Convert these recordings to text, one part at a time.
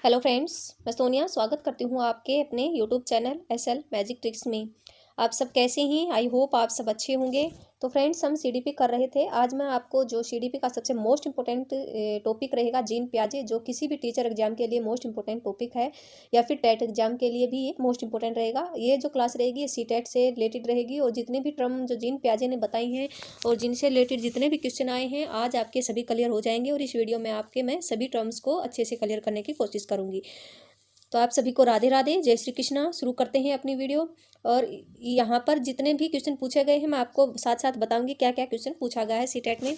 Hello friends, मैं सोनिया स्वागत करती हूँ आपके अपने YouTube channel SL magic tricks में। आप सब कैसे हैं? आई होप आप सब अच्छे होंगे। तो फ्रेंड्स, हम सीडीपी कर रहे थे। आज मैं आपको जो सीडीपी का सबसे मोस्ट इंपॉर्टेंट टॉपिक रहेगा, जीन पियाजे, जो किसी भी टीचर एग्जाम के लिए मोस्ट इंपॉर्टेंट टॉपिक है, या फिर टेट एग्जाम के लिए भी ये मोस्ट इंपॉर्टेंट रहेगा। ये जो क्लास रहेगी ये सीटेट से रिलेटेड रहेगी, और जितने भी टर्म जो जीन पियाजे ने बताई हैं और जिनसे रिलेटेड जितने भी क्वेश्चन आए हैं आज आपके सभी क्लियर हो जाएंगे। और इस वीडियो में मैं सभी टर्म्स को अच्छे से क्लियर करने की कोशिश करूँगी। तो आप सभी को राधे राधे, जय श्री कृष्णा। शुरू करते हैं अपनी वीडियो। और यहाँ पर जितने भी क्वेश्चन पूछे गए हैं मैं आपको साथ साथ बताऊंगी क्या क्या क्वेश्चन पूछा गया है सीटेट में।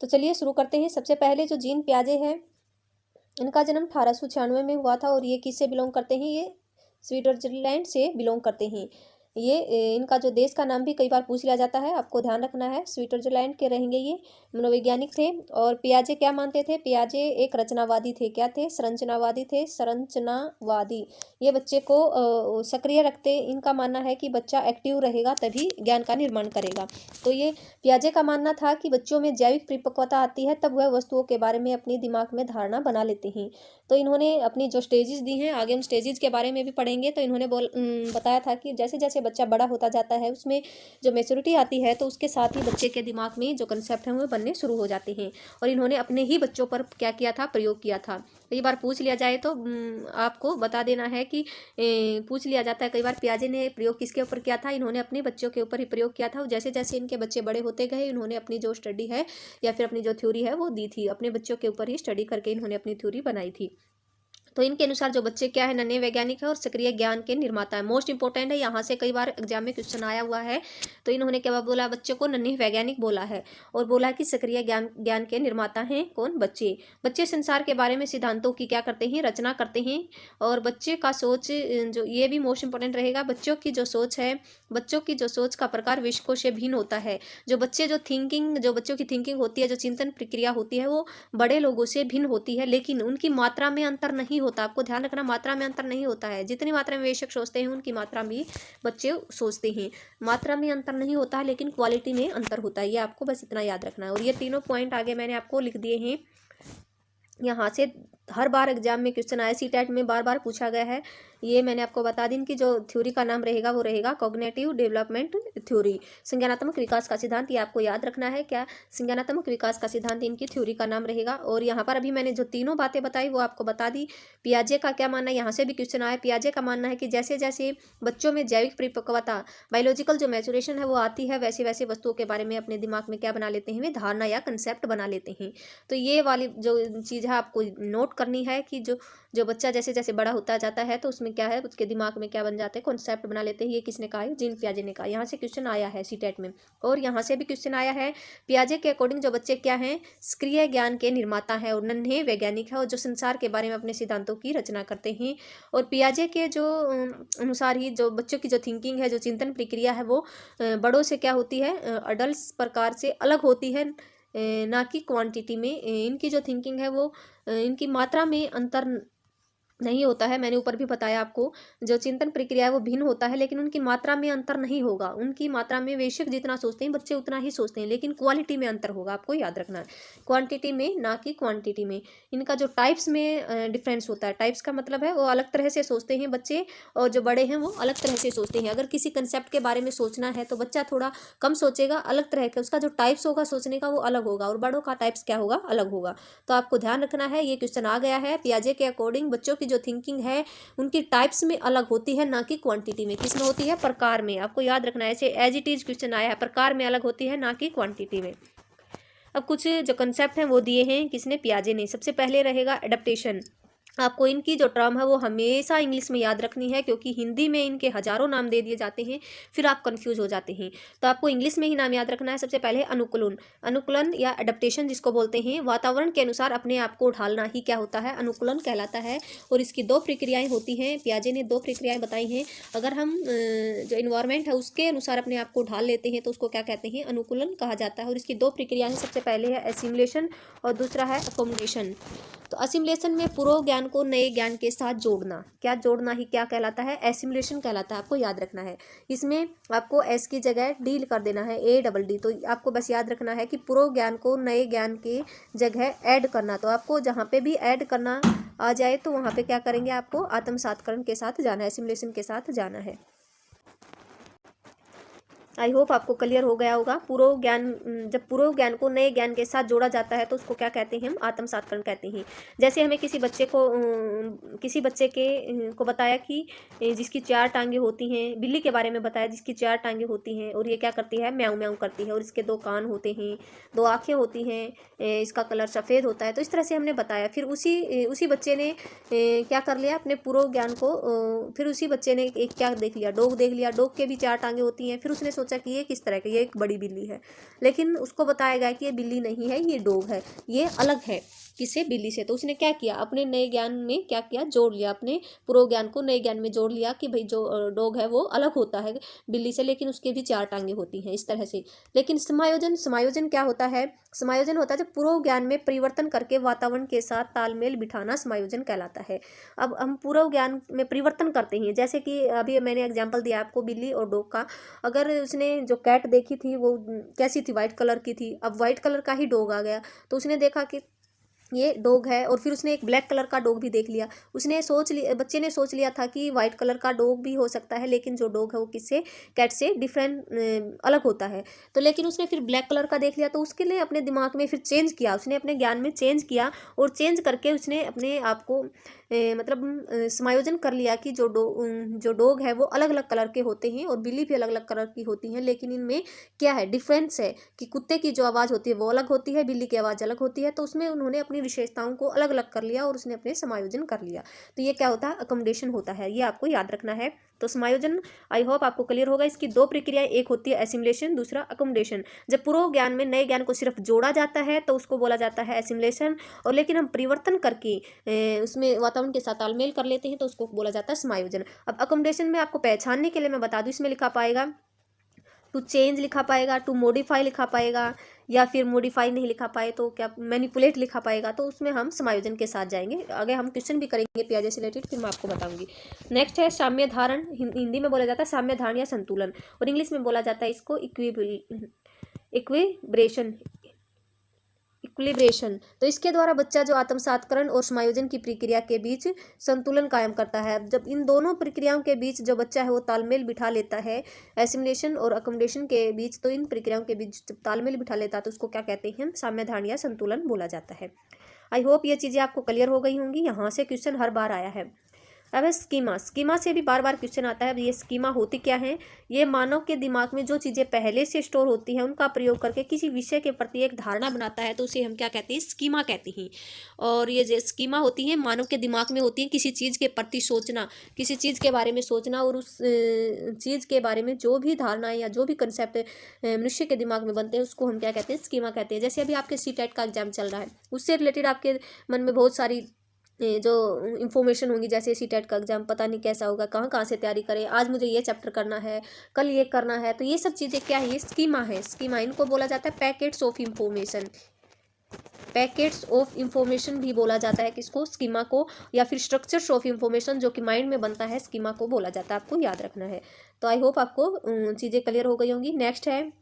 तो चलिए शुरू करते हैं। सबसे पहले जो जीन पियाजे हैं, इनका जन्म 1896 में हुआ था। और ये किससे बिलोंग करते हैं? ये स्विट्जरलैंड से बिलोंग करते हैं। ये इनका जो देश का नाम भी कई बार पूछ लिया जाता है, आपको ध्यान रखना है। स्विट्जरलैंड के रहेंगे ये, मनोवैज्ञानिक थे। और पियाजे क्या मानते थे? पियाजे एक रचनावादी थे। क्या थे? संरचनावादी थे, संरचनावादी। ये बच्चे को सक्रिय रखते। इनका मानना है कि बच्चा एक्टिव रहेगा तभी ज्ञान का निर्माण करेगा। तो ये पियाजे का मानना था कि बच्चों में जैविक परिपक्वता आती है तब वह वस्तुओं के बारे में अपने दिमाग में धारणा बना लेते हैं। तो इन्होंने अपनी जो स्टेजेस दी हैं, आगे हम स्टेजेस के बारे में भी पढ़ेंगे, तो इन्होंने बताया था कि जैसे जैसे बच्चा बड़ा होता जाता है उसमें जो मैच्योरिटी आती है तो उसके साथ ही बच्चे के दिमाग में जो कंसेप्ट हैं वो बनने शुरू हो जाते हैं। और इन्होंने अपने ही बच्चों पर क्या किया था? प्रयोग किया था। कई बार पूछ लिया जाए तो आपको बता देना है कि पूछ लिया जाता है कई बार पियाजे ने प्रयोग किसके ऊपर किया था? इन्होंने अपने बच्चों के ऊपर ही प्रयोग किया था। और जैसे जैसे इनके बच्चे बड़े होते गए इन्होंने अपनी जो स्टडी है या फिर अपनी जो थ्योरी है वो दी थी। अपने बच्चों के ऊपर ही स्टडी करके इन्होंने अपनी थ्योरी बनाई थी। तो इनके अनुसार जो बच्चे क्या है? नन्हे वैज्ञानिक है और सक्रिय ज्ञान के निर्माता है। मोस्ट इंपॉर्टेंट है, यहाँ से कई बार एग्जाम में क्वेश्चन आया हुआ है। तो इन्होंने क्या बोला? बच्चों को नन्हे वैज्ञानिक बोला है और बोला कि सक्रिय ज्ञान के निर्माता हैं कौन? बच्चे। बच्चे संसार के बारे में सिद्धांतों की क्या करते हैं? रचना करते हैं। और बच्चे का सोच जो ये भी मोस्ट इंपॉर्टेंट रहेगा, बच्चों की जो सोच है, बच्चों की जो सोच का प्रकार विषयों से भिन्न होता है। जो बच्चों की थिंकिंग होती है, जो चिंतन प्रक्रिया होती है, वो बड़े लोगों से भिन्न होती है, लेकिन उनकी मात्रा में अंतर नहीं होता। आपको ध्यान रखना, मात्रा में अंतर नहीं होता है। जितनी मात्रा में बेशक सोचते हैं उनकी मात्रा में बच्चे सोचते हैं। मात्रा में अंतर नहीं होता है लेकिन क्वालिटी में अंतर होता है। ये आपको बस इतना याद रखना है। और ये तीनों पॉइंट आगे मैंने आपको लिख दिए हैं। यहाँ से हर बार एग्जाम में क्वेश्चन आया, सीटेट में बार बार पूछा गया है। ये मैंने आपको बता दी कि जो थ्योरी का नाम रहेगा वो रहेगा कॉग्निटिव डेवलपमेंट थ्योरी, संज्ञानात्मक विकास का सिद्धांत। ये आपको याद रखना है। क्या? संज्ञानात्मक विकास का सिद्धांत इनकी थ्योरी का नाम रहेगा। और यहाँ पर अभी मैंने जो तीनों बातें बताई वो आपको बता दी। पियाजे का क्या मानना है? यहाँ से भी क्वेश्चन आया। पियाजे का मानना है कि जैसे जैसे बच्चों में जैविक परिपक्वता, बायोलॉजिकल जो मैचुरेशन है वो आती है, वैसे वैसे वस्तुओं के बारे में अपने दिमाग में क्या बना लेते हैं? वे धारणा या कंसेप्ट बना लेते हैं। तो ये वाली जो चीज़ है आपको नोट करनी है कि जो जो बच्चा जैसे जैसे बड़ा होता जाता है तो उसमें क्या है, उसके दिमाग में क्या बन जाते हैं? कॉन्सेप्ट बना लेते हैं। ये किसने कहा है? जीन पियाजे ने कहा। यहाँ से क्वेश्चन आया है सीटेट में। और यहाँ से भी क्वेश्चन आया है। पियाजे के अकॉर्डिंग जो बच्चे क्या हैं? सक्रिय ज्ञान के निर्माता है और नन्हे वैज्ञानिक है, और जो संसार के बारे में अपने सिद्धांतों की रचना करते हैं। और पियाजे के जो अनुसार ही जो बच्चों की जो थिंकिंग है, जो चिंतन प्रक्रिया है, वो बड़ों से क्या होती है? अडल्ट प्रकार से अलग होती है, ना कि क्वांटिटी में। इनकी जो थिंकिंग है वो इनकी मात्रा में अंतर नहीं होता है। मैंने ऊपर भी बताया आपको, जो चिंतन प्रक्रिया है वो भिन्न होता है लेकिन उनकी मात्रा में अंतर नहीं होगा। उनकी मात्रा में बेशक जितना सोचते हैं बच्चे उतना ही सोचते हैं, लेकिन क्वालिटी में अंतर होगा। आपको याद रखना है, क्वांटिटी में ना कि क्वांटिटी में। इनका जो टाइप्स में डिफरेंस होता है, टाइप्स का मतलब है वो अलग तरह से सोचते हैं बच्चे, और जो बड़े हैं वो अलग तरह से सोचते हैं। अगर किसी कंसेप्ट के बारे में सोचना है तो बच्चा थोड़ा कम सोचेगा, अलग तरह का उसका जो टाइप्स होगा सोचने का वो अलग होगा, और बड़ों का टाइप्स क्या होगा? अलग होगा। तो आपको ध्यान रखना है। ये क्वेश्चन आ गया है। पियाजे के अकॉर्डिंग बच्चों की जो थिंकिंग है उनकी टाइप्स में अलग होती है, ना कि क्वांटिटी में। किसमें होती है? प्रकार में। आपको याद रखना है, ऐसे एज इट इज क्वेश्चन आया है, प्रकार में अलग होती है ना कि क्वांटिटी में। अब कुछ जो कंसेप्ट हैं वो दिए हैं किसने? पियाजे ने। सबसे पहले रहेगा एडेप्टेशन। आपको इनकी जो टर्म है वो हमेशा इंग्लिश में याद रखनी है, क्योंकि हिंदी में इनके हजारों नाम दे दिए जाते हैं, फिर आप कंफ्यूज हो जाते हैं। तो आपको इंग्लिश में ही नाम याद रखना है। सबसे पहले अनुकूलन। अनुकूलन या एडेप्टेशन जिसको बोलते हैं, वातावरण के अनुसार अपने आप को ढालना ही क्या होता है? अनुकूलन कहलाता है। और इसकी दो प्रक्रियाएं होती हैं। पियाजे ने दो प्रक्रियाएं बताई हैं। अगर हम जो इन्वायरमेंट है उसके अनुसार अपने आप को ढाल लेते हैं तो उसको क्या कहते हैं? अनुकूलन कहा जाता है। और इसकी दो प्रक्रियाएं, सबसे पहले है एसिमुलेशन और दूसरा है अकोमोडेशन। तो असिमुलेशन में पूर्व ज्ञान ज्ञान को नए ज्ञान के साथ जोड़ना, क्या जोड़ना ही क्या कहलाता है, एसिमुलेशन कहलाता है, आपको याद रखना है। इसमें आपको एस की जगह डी कर देना है, ADD। तो आपको बस याद रखना है कि पूर्व ज्ञान को नए ज्ञान की जगह ऐड करना। तो आपको जहाँ पे भी ऐड करना आ जाए तो वहाँ पे क्या करेंगे, आपको आत्मसातकरण के साथ जाना है, एसिमुलेशन के साथ जाना है। आई होप आपको क्लियर हो गया होगा। पूर्व ज्ञान, जब पूर्व ज्ञान को नए ज्ञान के साथ जोड़ा जाता है तो उसको क्या कहते हैं, हम आत्मसातकरण कहते हैं। जैसे हमें किसी बच्चे को को बताया कि जिसकी 4 टांगे होती हैं, बिल्ली के बारे में बताया जिसकी 4 टांगे होती हैं और ये क्या करती है, म्याऊं म्याऊं करती है, और इसके 2 कान होते हैं, 2 आँखें होती हैं, इसका कलर सफ़ेद होता है। तो इस तरह से हमने बताया। फिर उसी बच्चे ने क्या कर लिया, अपने पूर्व ज्ञान को, फिर उसी बच्चे ने एक क्या देख लिया, डॉग देख लिया। डॉग के भी 4 टांगे होती हैं। फिर उसने सोचा कि ये किस तरह की, ये एक बड़ी बिल्ली है, लेकिन उसको बताया गया कि ये बिल्ली नहीं है, ये डॉग है, ये अलग है किसे, बिल्ली से। तो उसने क्या किया, अपने नए ज्ञान में क्या किया, जोड़ लिया, अपने पूर्व ज्ञान को नए ज्ञान में जोड़ लिया कि भाई जो डॉग है वो अलग होता है बिल्ली से, लेकिन उसके भी 4 टांगे होती हैं, इस तरह से। लेकिन समायोजन क्या होता है, समायोजन होता है जब पूर्व ज्ञान में परिवर्तन करके वातावरण के साथ तालमेल बिठाना समायोजन कहलाता है। अब हम पूर्व ज्ञान में परिवर्तन करते हैं, जैसे कि अभी मैंने एग्जाम्पल दिया आपको बिल्ली और डॉग का। अगर उसने जो कैट देखी थी वो कैसी थी, वाइट कलर की थी, अब वाइट कलर का ही डॉग आ गया तो उसने देखा कि ये डॉग है, और फिर उसने एक ब्लैक कलर का डॉग भी देख लिया। बच्चे ने सोच लिया था कि वाइट कलर का डॉग भी हो सकता है, लेकिन जो डॉग है वो किससे, कैट से डिफरेंट अलग होता है। तो लेकिन उसने फिर ब्लैक कलर का देख लिया तो उसके लिए अपने दिमाग में फिर चेंज किया, उसने अपने ज्ञान में चेंज किया, और चेंज करके उसने अपने आप को समायोजन कर लिया कि जो डॉग है वो अलग अलग कलर के होते हैं और बिल्ली भी अलग अलग कलर की होती हैं, लेकिन इनमें क्या है, डिफरेंस है कि कुत्ते की जो आवाज़ होती है वो अलग होती है, बिल्ली की आवाज़ अलग होती है। तो उसमें उन्होंने अपनी विशेषताओं को अलग अलग कर लिया और उसने अपने समायोजन कर लिया। तो ये क्या होता है, अकोमोडेशन होता है, ये आपको याद रखना है। तो समायोजन आई होप आपको क्लियर होगा। इसकी 2 प्रक्रियाएं, एक होती है एसिमुलेशन, दूसरा अकोमोडेशन। जब पूर्व ज्ञान में नए ज्ञान को सिर्फ जोड़ा जाता है तो उसको बोला जाता है एसिमुलेशन, और लेकिन हम परिवर्तन करके उसमें वातावरण के साथ तालमेल कर लेते हैं तो उसको बोला जाता है समायोजन। अब अकोमोडेशन में आपको पहचानने के लिए मैं बता दूं, इसमें लिखा पाएगा टू चेंज लिखा पाएगा, टू मॉडिफाई लिखा पाएगा, या फिर मॉडिफाई नहीं लिखा पाए तो क्या मैनिपुलेट लिखा पाएगा। तो उसमें हम समायोजन के साथ जाएंगे। आगे हम क्वेश्चन भी करेंगे पियाजे से रिलेटेड, फिर मैं आपको बताऊंगी। नेक्स्ट है साम्य धारण, हिंदी में बोला जाता है साम्य धारण या संतुलन, और इंग्लिश में बोला जाता है इसको इक्विलिब्रेशन। तो इसके द्वारा बच्चा जो आत्मसातकरण और समायोजन की प्रक्रिया के बीच संतुलन कायम करता है। जब इन दोनों प्रक्रियाओं के बीच जो बच्चा है वो तालमेल बिठा लेता है, एसिमुलेशन और अकोमोडेशन के बीच, तो इन प्रक्रियाओं के बीच जब तालमेल बिठा लेता है तो उसको क्या कहते हैं, साम्य धारण या संतुलन बोला जाता है। आई होप ये चीज़ें आपको क्लियर हो गई होंगी। यहाँ से क्वेश्चन हर बार आया है। अब है स्कीमा से भी बार बार क्वेश्चन आता है। अब ये स्कीमा होती क्या है, ये मानव के दिमाग में जो चीज़ें पहले से स्टोर होती हैं उनका प्रयोग करके किसी विषय के प्रति एक धारणा बनाता है, तो उसे हम क्या कहते हैं, स्कीमा कहते हैं। और ये जो स्कीमा होती है मानव के दिमाग में होती है, किसी चीज़ के प्रति सोचना, किसी चीज़ के बारे में सोचना, और उस चीज़ के बारे में जो भी धारणाएं या जो भी कंसेप्ट मनुष्य के दिमाग में बनते हैं उसको हम क्या कहते हैं, स्कीमा कहते हैं। जैसे अभी आपके CTET का एग्जाम चल रहा है, उससे रिलेटेड आपके मन में बहुत सारी जो इन्फॉर्मेशन होंगी, जैसे CTET का एग्जाम पता नहीं कैसा होगा, कहाँ कहाँ से तैयारी करें, आज मुझे ये चैप्टर करना है, कल ये करना है। तो ये सब चीज़ें क्या है, ये स्कीमा है। स्कीमा इनको बोला जाता है packets of information, packets of information भी बोला जाता है किसको, स्कीमा को, या फिर स्ट्रक्चर्स ऑफ इंफॉर्मेशन जो कि माइंड में बनता है, स्कीमा को बोला जाता है। आपको याद रखना है। तो आई होप आपको चीज़ें क्लियर हो गई होंगी। नेक्स्ट है,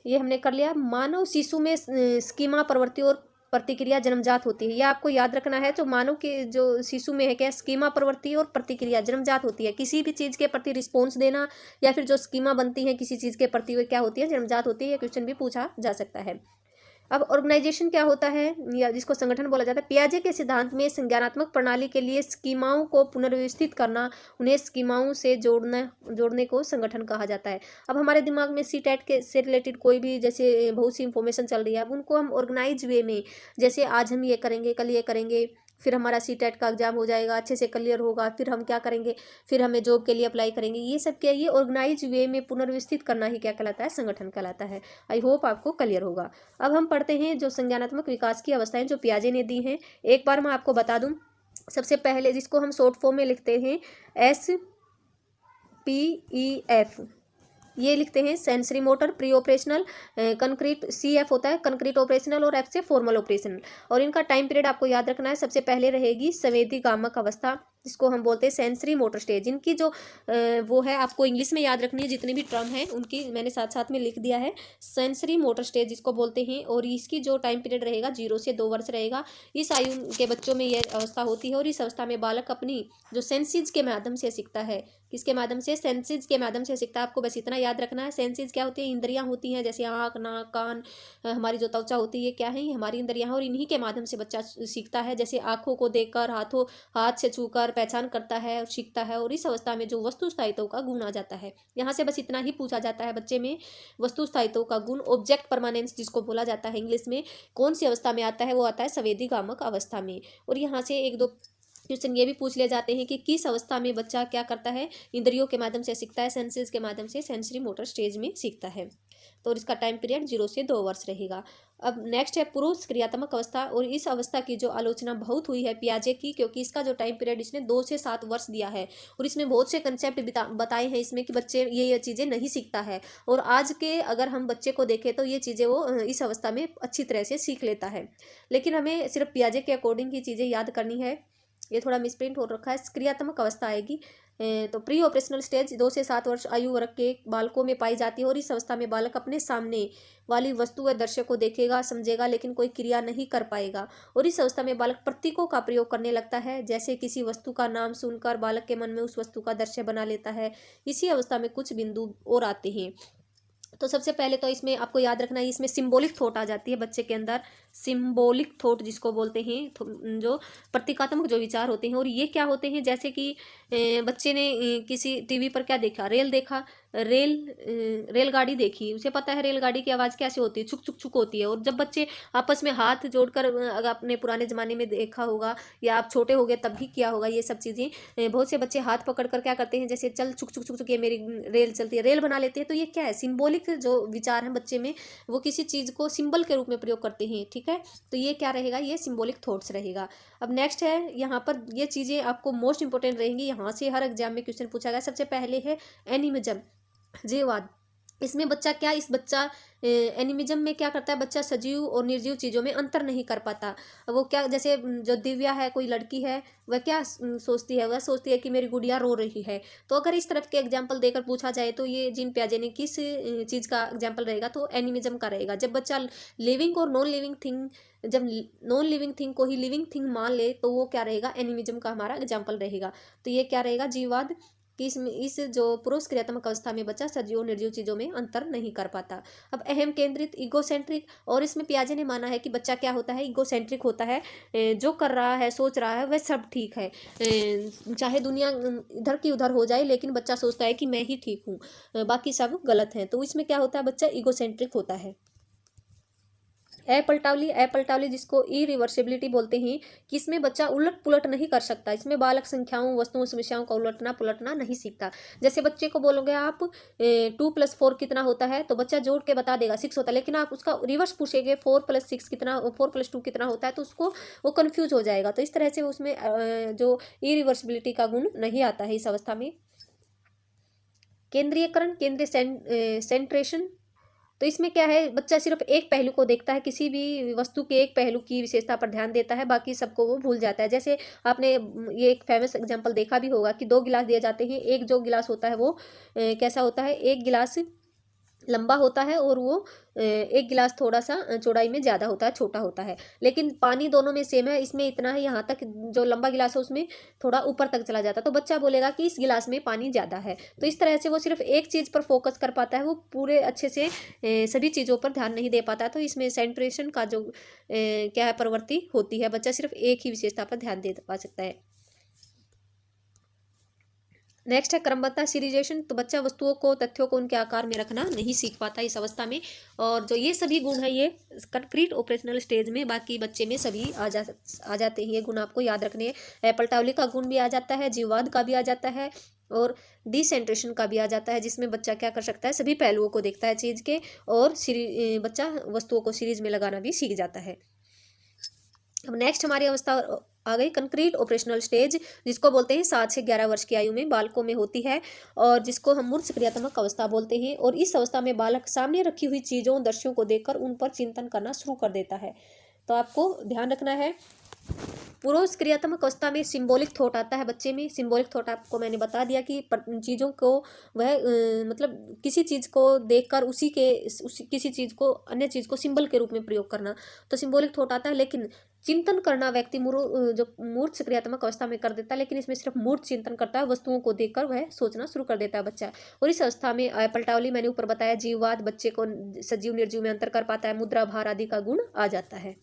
ये हमने कर लिया, मानव शिशु में स्कीमा प्रवृत्ति और प्रतिक्रिया जन्मजात होती है। यह आपको याद रखना है। जो मानव के जो शिशु में है क्या, स्कीमा प्रवृत्ति और प्रतिक्रिया जन्मजात होती है। किसी भी चीज़ के प्रति रिस्पॉन्स देना या फिर जो स्कीमा बनती है किसी चीज़ के प्रति, वो क्या होती है, जन्मजात होती है। यह क्वेश्चन भी पूछा जा सकता है। अब ऑर्गेनाइजेशन क्या होता है, या जिसको संगठन बोला जाता है। पियाजे के सिद्धांत में संज्ञानात्मक प्रणाली के लिए स्कीमाओं को पुनर्व्यवस्थित करना, उन्हें स्कीमाओं से जोड़ने को संगठन कहा जाता है। अब हमारे दिमाग में CTET के से रिलेटेड कोई भी जैसे बहुत सी इंफॉर्मेशन चल रही है, अब उनको हम ऑर्गेनाइज वे में, जैसे आज हम ये करेंगे, कल ये करेंगे, फिर हमारा CTET का एग्जाम हो जाएगा, अच्छे से क्लियर होगा, फिर हम क्या करेंगे, फिर हमें जॉब के लिए अप्लाई करेंगे। ये सब क्या, ये ऑर्गेनाइज वे में पुनर्व्यवस्थित करना ही क्या कहलाता है, संगठन कहलाता है। आई होप आपको क्लियर होगा। अब हम पढ़ते हैं जो संज्ञानात्मक विकास की अवस्थाएं जो पियाजे ने दी हैं। एक बार मैं आपको बता दूं, सबसे पहले जिसको हम शॉर्ट फॉर्म में लिखते हैं SPEF, ये लिखते हैं sensory motor, pre operational, concrete, CF होता है कंक्रीट ऑपरेशनल और F से फॉर्मल ऑपरेशनल। और इनका टाइम पीरियड आपको याद रखना है। सबसे पहले रहेगी संवेदी गामक अवस्था, जिसको हम बोलते हैं सेंसरी मोटर स्टेज। इनकी जो वो है आपको इंग्लिश में याद रखनी है, जितने भी टर्म है उनकी मैंने साथ साथ में लिख दिया है। सेंसरी मोटर स्टेज जिसको बोलते हैं, और इसकी जो टाइम पीरियड रहेगा 0 से 2 वर्ष रहेगा। इस आयु के बच्चों में यह अवस्था होती है, और इस अवस्था में बालक अपनी जो सेंसेस के माध्यम से सीखता है। किसके माध्यम से? सेंसेस के माध्यम से सीखता है। आपको बस इतना याद रखना है। सेंसेस क्या होती है? इंद्रियां होती हैं, जैसे आँख, नाक, कान, हमारी जो त्वचा होती है, ये क्या है? ये हमारी इंद्रियां हैं, और इन्हीं के माध्यम से बच्चा सीखता है। जैसे आँखों को देखकर, हाथ से छूकर पहचान करता है और सीखता है। और इस अवस्था में जो वस्तु स्थायित्व का गुण आ जाता है। यहाँ से बस इतना ही पूछा जाता है बच्चे में, वस्तु स्थायित्व का गुण, ऑब्जेक्ट परमानेंस जिसको बोला जाता है इंग्लिश में, कौन सी अवस्था में आता है? वो आता है संवेदी गामक अवस्था में। और यहाँ से एक दो क्वेश्चन ये भी पूछ ले जाते हैं कि किस अवस्था में बच्चा क्या करता है? इंद्रियों के माध्यम से सीखता है, सेंसेस के माध्यम से सेंसरी मोटर स्टेज में सीखता है। तो इसका टाइम पीरियड 0 से 2 वर्ष रहेगा। अब नेक्स्ट है पुरुष क्रियात्मक अवस्था, और इस अवस्था की जो आलोचना बहुत हुई है पियाजे की, क्योंकि इसका जो टाइम पीरियड इसने 2 से 7 वर्ष दिया है, और इसमें बहुत से कंसेप्ट बताए हैं इसमें कि बच्चे ये चीज़ें नहीं सीखता है। और आज के अगर हम बच्चे को देखें तो ये चीज़ें वो इस अवस्था में अच्छी तरह से सीख लेता है। लेकिन हमें सिर्फ पियाजे के अकॉर्डिंग ही चीज़ें याद करनी है। ये थोड़ा मिसप्रिंट हो रखा है। क्रियात्मक अवस्था आएगी तो प्री ऑपरेशनल स्टेज 2 से 7 वर्ष आयु वर्ग के बालकों में पाई जाती है, और इस अवस्था में बालक अपने सामने वाली वस्तु व दृश्य को देखेगा, समझेगा, लेकिन कोई क्रिया नहीं कर पाएगा। और इस अवस्था में बालक प्रतीकों का प्रयोग करने लगता है, जैसे किसी वस्तु का नाम सुनकर बालक के मन में उस वस्तु का दृश्य बना लेता है। इसी अवस्था में कुछ बिंदु और आते हैं। तो सबसे पहले तो इसमें आपको याद रखना है, इसमें सिंबॉलिक थॉट आ जाती है बच्चे के अंदर। सिंबॉलिक थॉट जिसको बोलते हैं, जो प्रतीकात्मक जो विचार होते हैं। और ये क्या होते हैं? जैसे कि बच्चे ने किसी टीवी पर क्या देखा? रेल देखा, रेलगाड़ी देखी, उसे पता है रेलगाड़ी की आवाज़ कैसे होती है? छुक छुक छुक होती है। और जब बच्चे आपस में हाथ जोड़कर, अगर आपने पुराने ज़माने में देखा होगा या आप छोटे हो गए तब भी किया होगा ये सब चीज़ें, बहुत से बच्चे हाथ पकड़ कर क्या करते हैं? जैसे चल छुक छुक छुक छुक, ये मेरी रेल चलती है, रेल बना लेते हैं। तो ये क्या है? सिंबॉलिक जो विचार हैं बच्चे में, वो किसी चीज़ को सिंबल के रूप में प्रयोग करते हैं। ठीक है, तो ये क्या रहेगा? ये सिंबॉलिक थॉट्स रहेगा। अब नेक्स्ट है, यहाँ पर ये चीज़ें आपको मोस्ट इंपॉर्टेंट रहेंगी। यहाँ से हर एग्जाम में क्वेश्चन पूछा गया। सबसे पहले है एनिमिज्म, जीववाद। इसमें बच्चा क्या, इस बच्चा एनिमिज्म में क्या करता है? बच्चा सजीव और निर्जीव चीज़ों में अंतर नहीं कर पाता। वो क्या, जैसे जो दिव्या है, कोई लड़की है, वह क्या सोचती है? वह सोचती है कि मेरी गुड़िया रो रही है। तो अगर इस तरफ के एग्जाम्पल देकर पूछा जाए तो ये जीन पियाजे ने किस चीज़ का एग्जाम्पल रहेगा? तो एनिमिज्म का रहेगा। जब बच्चा लिविंग और नॉन लिविंग थिंग, जब नॉन लिविंग थिंग को ही लिविंग थिंग मान ले, तो वो क्या रहेगा? एनिमिज्म का हमारा एग्जाम्पल रहेगा। तो ये क्या रहेगा? जीववाद, कि इस जो पुरुष क्रियात्मक अवस्था में बच्चा सजीव और निर्जीव चीज़ों में अंतर नहीं कर पाता। अब अहम केंद्रित, इगोसेंट्रिक, और इसमें पियाजे ने माना है कि बच्चा क्या होता है? इगोसेंट्रिक होता है। जो कर रहा है, सोच रहा है, वह सब ठीक है, चाहे दुनिया इधर की उधर हो जाए, लेकिन बच्चा सोचता है कि मैं ही ठीक हूँ, बाकी सब गलत हैं। तो इसमें क्या होता है? बच्चा इगोसेंट्रिक होता है। अपलटावली जिसको इरिवर्सिबिलिटी बोलते हैं, कि इसमें बच्चा उलट पुलट नहीं कर सकता। इसमें बालक संख्याओं, वस्तुओं, समस्याओं का उलटना पुलटना नहीं सीखता। जैसे बच्चे को बोलोगे आप 2+4 कितना होता है, तो बच्चा जोड़ के बता देगा 6 होता है। लेकिन आप उसका रिवर्स पूछेंगे 4+6 कितना, 4+2 कितना होता है, तो उसको वो कन्फ्यूज हो जाएगा। तो इस तरह से उसमें जो इरिवर्सिबिलिटी का गुण नहीं आता है इस अवस्था में। केंद्रीयकरण, केंद्रीय सेंट्रेशन, तो इसमें क्या है? बच्चा सिर्फ एक पहलू को देखता है, किसी भी वस्तु के एक पहलू की विशेषता पर ध्यान देता है, बाकी सबको वो भूल जाता है। जैसे आपने ये एक फेमस एग्जांपल देखा भी होगा कि 2 गिलास दिए जाते हैं। एक जो गिलास होता है वो कैसा होता है? एक गिलास लंबा होता है, और वो एक गिलास थोड़ा सा चौड़ाई में ज़्यादा होता है, छोटा होता है। लेकिन पानी दोनों में सेम है। इसमें इतना है, यहाँ तक जो लंबा गिलास है उसमें थोड़ा ऊपर तक चला जाता है। तो बच्चा बोलेगा कि इस गिलास में पानी ज़्यादा है। तो इस तरह से वो सिर्फ एक चीज़ पर फोकस कर पाता है, वो पूरे अच्छे से सभी चीज़ों पर ध्यान नहीं दे पाता। तो इसमें सेंट्रेशन का जो क्या है, प्रवृत्ति होती है। बच्चा सिर्फ एक ही विशेषता पर ध्यान दे पा सकता है। नेक्स्ट है क्रमबद्धता, सीरीजेशन। तो बच्चा वस्तुओं को, तथ्यों को उनके आकार में रखना नहीं सीख पाता इस अवस्था में। और जो ये सभी गुण है ये कंक्रीट ऑपरेशनल स्टेज में, बाकी बच्चे में सभी आ जाते हैं। ये गुण आपको याद रखने हैं। एपलटावली का गुण भी आ जाता है, जीववाद का भी आ जाता है, और डिसेंट्रेशन का भी आ जाता है, जिसमें बच्चा क्या कर सकता है? सभी पहलुओं को देखता है चीज़ के, और बच्चा वस्तुओं को सीरीज में लगाना भी सीख जाता है। अब नेक्स्ट हमारी अवस्था आ गई कंक्रीट ऑपरेशनल स्टेज, जिसको बोलते हैं 7 से 11 वर्ष की आयु में बालकों में होती है, और जिसको हम मूर्त क्रियात्मक अवस्था बोलते हैं। और इस अवस्था में बालक सामने रखी हुई चीज़ों, दृश्यों को देखकर उन पर चिंतन करना शुरू कर देता है। तो आपको ध्यान रखना है, पूर्व क्रियात्मक अवस्था में सिंबॉलिक थॉट आता है बच्चे में। सिंबॉलिक थॉट आपको मैंने बता दिया कि चीज़ों को वह मतलब किसी चीज़ को देखकर उसी किसी चीज़ को, अन्य चीज़ को सिंबल के रूप में प्रयोग करना, तो सिंबॉलिक थॉट आता है। लेकिन चिंतन करना व्यक्ति जो मूर्त क्रियात्मक अवस्था में कर देता है, लेकिन इसमें सिर्फ मूर्त चिंतन करता है, वस्तुओं को देखकर वह सोचना शुरू कर देता है बच्चा। और इस अवस्था में पलटावली मैंने ऊपर बताया, जीववाद, बच्चे को सजीव निर्जीव में अंतर कर पाता है, मुद्रा भार आदि का गुण आ जाता है।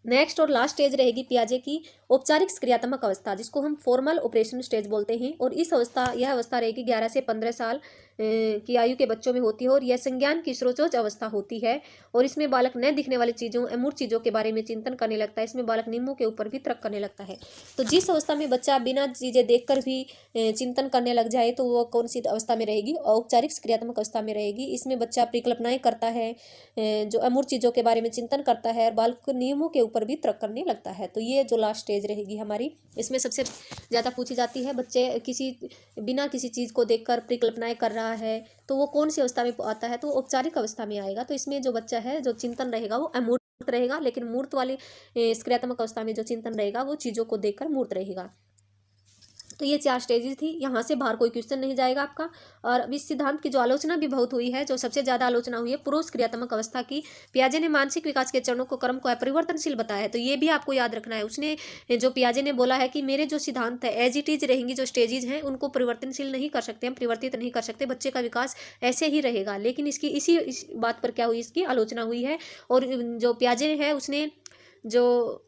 नेक्स्ट और लास्ट स्टेज रहेगी पियाजे की औपचारिक क्रियात्मक अवस्था, जिसको हम फॉर्मल ऑपरेशन स्टेज बोलते हैं। और यह अवस्था रहेगी 11 से 15 साल की आयु के बच्चों में होती है, और यह संज्ञान की सर्वोच्च अवस्था होती है। और इसमें बालक न दिखने वाली चीज़ों, अमूर्त चीज़ों के बारे में चिंतन करने लगता है। इसमें बालक नियमों के ऊपर भी तर्क करने लगता है। तो जिस अवस्था में बच्चा बिना चीज़ें देखकर भी चिंतन करने लग जाए, तो वो कौन सी अवस्था में रहेगी? औपचारिक क्रियात्मक अवस्था में रहेगी। इसमें बच्चा परिकल्पनाएं करता है, जो अमूर्त चीज़ों के बारे में चिंतन करता है, और बालक नियमों के ऊपर भी तर्क करने लगता है। तो ये जो लास्ट स्टेज रहेगी हमारी, इसमें सबसे ज़्यादा पूछी जाती है, बच्चे बिना किसी चीज़ को देखकर परिकल्पनाएं कर रहा है, तो वो कौन सी अवस्था में आता है? तो औपचारिक अवस्था में आएगा। तो इसमें जो बच्चा है, जो चिंतन रहेगा वो अमूर्त रहेगा, लेकिन मूर्त वाली क्रियात्मक अवस्था में जो चिंतन रहेगा वो चीज़ों को देखकर मूर्त रहेगा। तो ये 4 स्टेजेस थी। यहाँ से बाहर कोई क्वेश्चन नहीं जाएगा आपका। और अब इस सिद्धांत की जो आलोचना भी बहुत हुई है, जो सबसे ज़्यादा आलोचना हुई है पूर्व क्रियात्मक अवस्था की। पियाजे ने मानसिक विकास के चरणों को, क्रम को अपरिवर्तनशील बताया है। तो ये भी आपको याद रखना है। उसने, जो पियाजे ने बोला है कि मेरे जो सिद्धांत है एज इट इज रहेंगी, जो स्टेजेज हैं उनको परिवर्तनशील नहीं कर सकते, हम परिवर्तित नहीं कर सकते, बच्चे का विकास ऐसे ही रहेगा। लेकिन इस बात पर क्या हुई, इसकी आलोचना हुई है। और जो पियाजे है उसने जो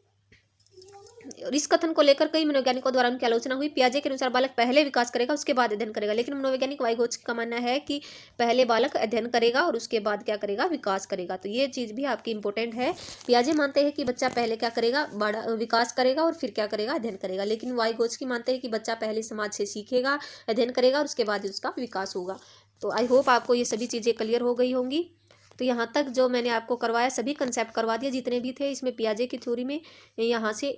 इस कथन को लेकर कई मनोवैज्ञानिकों द्वारा उनकी आलोचना हुई। पियाजे के अनुसार बालक पहले विकास करेगा, उसके बाद अध्ययन करेगा। लेकिन मनोवैज्ञानिक वाइगोत्स्की का मानना है कि पहले बालक अध्ययन करेगा और उसके बाद क्या करेगा? विकास करेगा। तो ये चीज़ भी आपकी इंपॉर्टेंट है। पियाजे मानते हैं कि बच्चा पहले क्या करेगा? बड़ा विकास करेगा और फिर क्या करेगा? अध्ययन करेगा। लेकिन वाइगोत्स्की मानते हैं कि बच्चा पहले समाज से सीखेगा, अध्ययन करेगा और उसके बाद ही उसका विकास होगा। तो आई होप आपको ये सभी चीज़ें क्लियर हो गई होंगी। तो यहाँ तक जो मैंने आपको करवाया, सभी कंसेप्ट करवा दिए जितने भी थे इसमें पियाजे की थ्योरी में। यहाँ से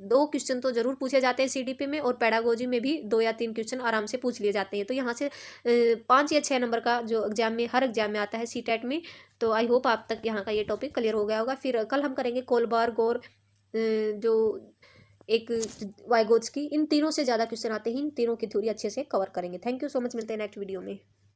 2 क्वेश्चन तो जरूर पूछे जाते हैं सीडीपी में, और पेडागोजी में भी 2 या 3 क्वेश्चन आराम से पूछ लिए जाते हैं। तो यहाँ से 5 या 6 नंबर का जो एग्जाम में, हर एग्जाम में आता है सीटेट में। तो आई होप आप तक यहाँ का ये टॉपिक क्लियर हो गया होगा। फिर कल हम करेंगे कोलबर्ग और जो एक वाइगोत्स्की, इन तीनों से ज़्यादा क्वेश्चन आते हैं, इन तीनों की थ्योरी अच्छे से कवर करेंगे। थैंक यू सो मच, मिलते हैं नेक्स्ट वीडियो में।